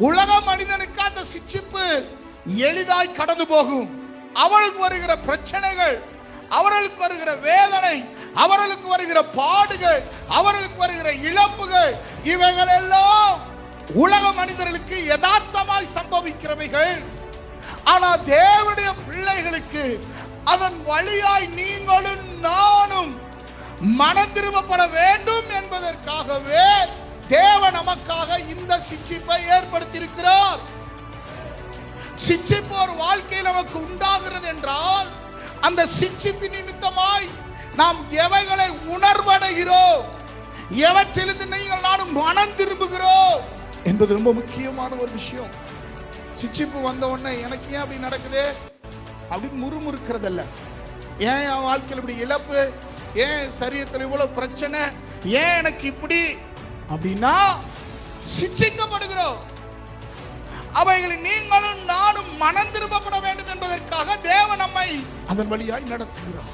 உலக மனிதனுக்கு அந்த சிட்சிப்பு எளிதாய் கடந்து போகும். அவளுக்கு வருகிற பிரச்சனைகள், அவர்களுக்கு வருகிற வேதனை, அவர்களுக்கு வருகிற பாடுகள், அவர்களுக்கு வருகிற இழப்புகள், இவைகள் எல்லாம் உலக மனிதர்களுக்கு யதார்த்தமாய் சம்பவிக்கிறவைகள். ஆனா தேவனுடைய பிள்ளைகளுக்கு அதன் வழியாய் நீங்களும் நானும் மனம் திரும்பப்பட வேண்டும் என்பதற்காகவே தேவன் நமக்காக இந்த சிட்சிப்பை ஏற்படுத்தி இருக்கிறார். சிட்சிப்பு ஒரு வாழ்க்கையில் நமக்கு உண்டாகிறது என்றால் அந்த சிட்சிப்பு நிமித்தமாய் நாம் எவைகளை உணர்வடைகிறோம், எவற்றிலிருந்து நீங்கள் நானும் மனம் திரும்புகிறோம் என்பது ரொம்ப முக்கியமான ஒரு விஷயம். சிட்சிப்பு வந்த உடனே எனக்கு ஏன் அப்படி நடக்குது அப்படின்னு முறுமுறுக்கிறது அல்ல. ஏன் என் வாழ்க்கையில் இப்படி இழப்பு, ஏன் சரீரத்தில் இவ்வளவு பிரச்சனை, ஏன் எனக்கு இப்படி அப்படின்னா சிட்சிக்கப்படுகிறோம். அவைகளை நீங்களும் நானும் மனம் திரும்பப்பட வேண்டும் என்பதற்காக தேவன் நம்மை அதன் வழியாய் நடத்துகிறார்.